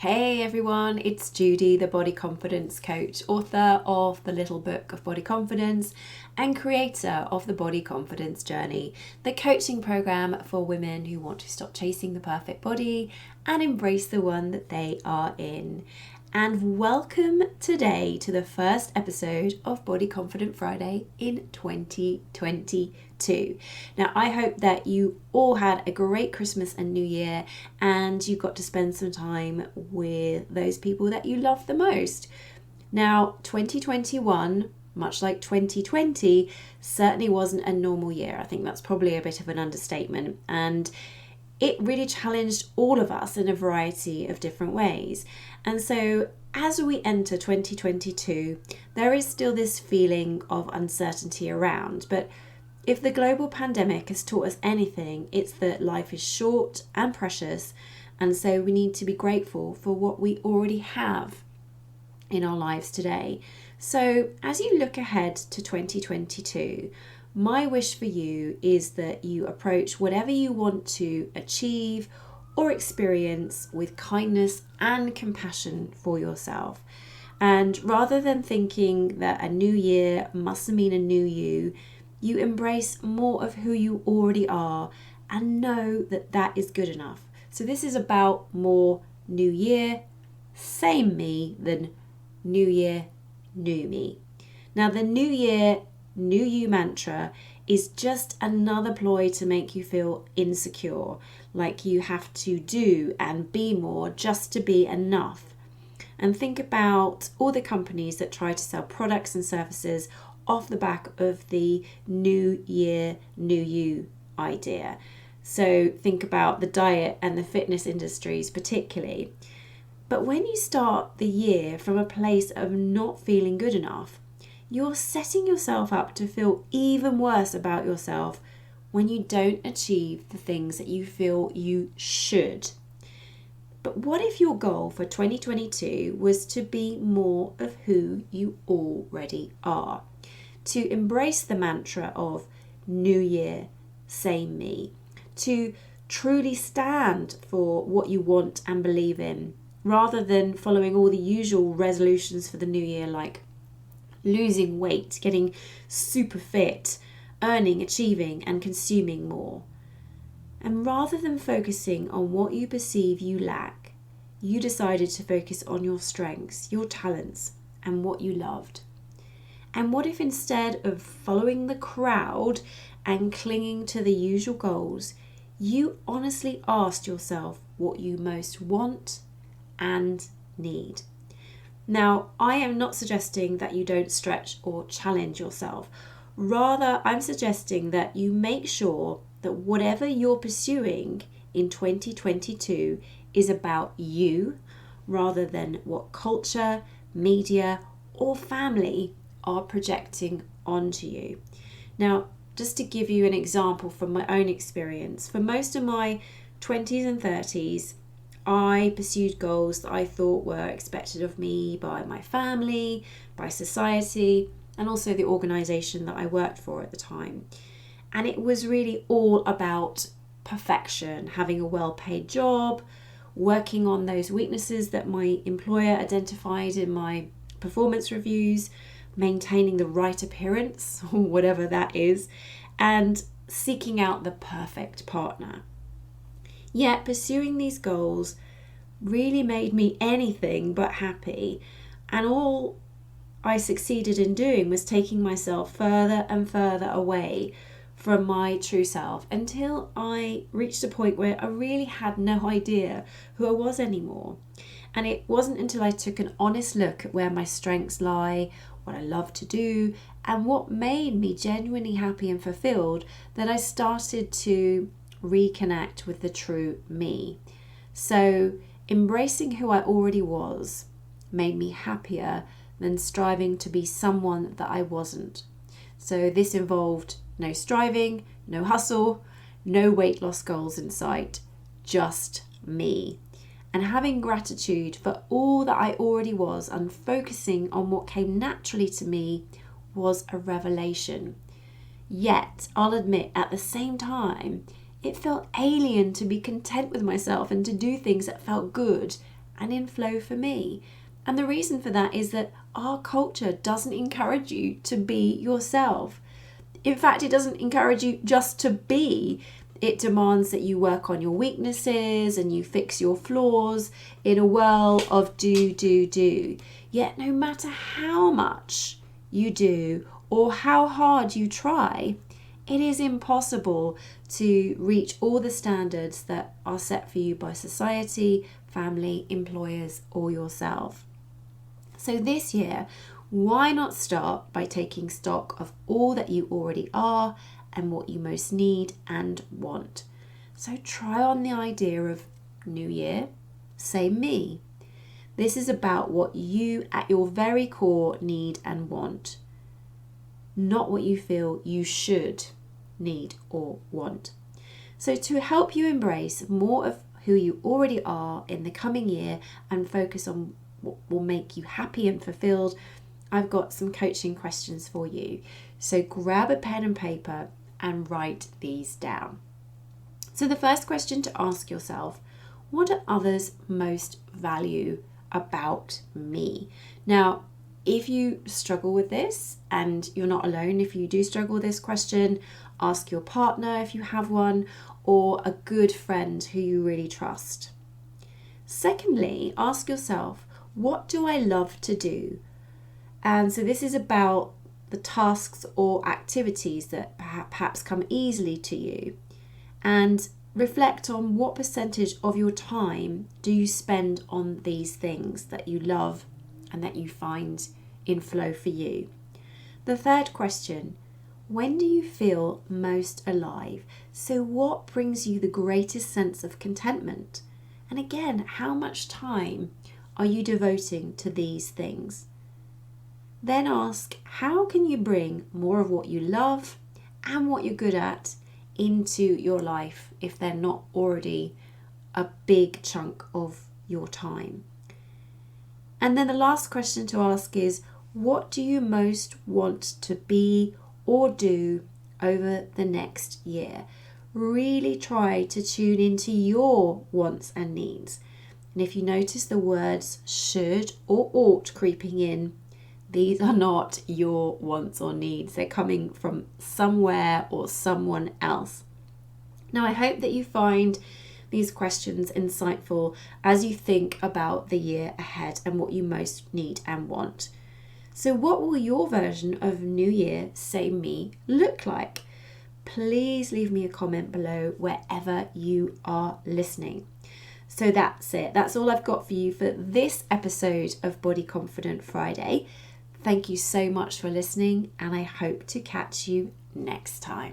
Hey everyone, it's Judy, the Body Confidence Coach, author of the Little Book of Body Confidence and creator of the Body Confidence Journey, the coaching program for women who want to stop chasing the perfect body and embrace the one that they are in. And welcome today to the first episode of Body Confident Friday in 2022. Now, I hope that you all had a great Christmas and New Year and you got to spend some time with those people that you love the most. Now, 2021, much like 2020, certainly wasn't a normal year. I think that's probably a bit of an understatement. And it really challenged all of us in a variety of different ways. And so as we enter 2022, there is still this feeling of uncertainty around. But if the global pandemic has taught us anything, it's that life is short and precious. And so we need to be grateful for what we already have in our lives today. So as you look ahead to 2022, my wish for you is that you approach whatever you want to achieve or experience with kindness and compassion for yourself. And rather than thinking that a new year must mean a new you, you embrace more of who you already are and know that that is good enough. So this is about more new year, same me than new year, new me. Now the new year, new you mantra is just another ploy to make you feel insecure, like you have to do and be more just to be enough. And think about all the companies that try to sell products and services off the back of the new year, new you idea. So think about the diet and the fitness industries particularly. But when you start the year from a place of not feeling good enough, you're setting yourself up to feel even worse about yourself when you don't achieve the things that you feel you should. But what if your goal for 2022 was to be more of who you already are? To embrace the mantra of new year, same me. To truly stand for what you want and believe in, rather than following all the usual resolutions for the new year like losing weight, getting super fit, earning, achieving, and consuming more. And rather than focusing on what you perceive you lack, you decided to focus on your strengths, your talents, and what you loved. And what if instead of following the crowd and clinging to the usual goals, you honestly asked yourself what you most want and need? Now, I am not suggesting that you don't stretch or challenge yourself. Rather, I'm suggesting that you make sure that whatever you're pursuing in 2022 is about you, rather than what culture, media, or family are projecting onto you. Now, just to give you an example from my own experience, for most of my 20s and 30s, I pursued goals that I thought were expected of me by my family, by society, and also the organisation that I worked for at the time. And it was really all about perfection, having a well-paid job, working on those weaknesses that my employer identified in my performance reviews, maintaining the right appearance, or whatever that is, and seeking out the perfect partner. Yet pursuing these goals really made me anything but happy, and all I succeeded in doing was taking myself further and further away from my true self until I reached a point where I really had no idea who I was anymore. And it wasn't until I took an honest look at where my strengths lie, what I love to do, and what made me genuinely happy and fulfilled that I started to reconnect with the true me. So embracing who I already was made me happier than striving to be someone that I wasn't. So this involved no striving, no hustle, no weight loss goals in sight, just me. And having gratitude for all that I already was and focusing on what came naturally to me was a revelation. Yet, I'll admit, at the same time, it felt alien to be content with myself and to do things that felt good and in flow for me. And the reason for that is that our culture doesn't encourage you to be yourself. In fact, it doesn't encourage you just to be. It demands that you work on your weaknesses and you fix your flaws in a world of do. Yet no matter how much you do or how hard you try, it is impossible to reach all the standards that are set for you by society, family, employers, or yourself. So this year, why not start by taking stock of all that you already are and what you most need and want? So try on the idea of New Year, same me. This is about what you at your very core need and want, not what you feel you should need or want. So to help you embrace more of who you already are in the coming year and focus on what will make you happy and fulfilled, I've got some coaching questions for you. So grab a pen and paper and write these down. So the first question to ask yourself, what do others most value about me? Now, if you struggle with this, and you're not alone if you do struggle with this question, ask your partner if you have one, or a good friend who you really trust. Secondly, ask yourself, what do I love to do? And so this is about the tasks or activities that perhaps come easily to you. And reflect on what percentage of your time do you spend on these things that you love and that you find in flow for you. The third question, when do you feel most alive? So what brings you the greatest sense of contentment? And again, how much time are you devoting to these things? Then ask, how can you bring more of what you love and what you're good at into your life if they're not already a big chunk of your time? And then the last question to ask is, what do you most want to be or do over the next year? Really try to tune into your wants and needs. And if you notice the words should or ought creeping in, these are not your wants or needs. They're coming from somewhere or someone else. Now, I hope that you find these questions insightful as you think about the year ahead and what you most need and want. So what will your version of New Year, Same Me look like? Please leave me a comment below wherever you are listening. So that's it. That's all I've got for you for this episode of Body Confident Friday. Thank you so much for listening, and I hope to catch you next time.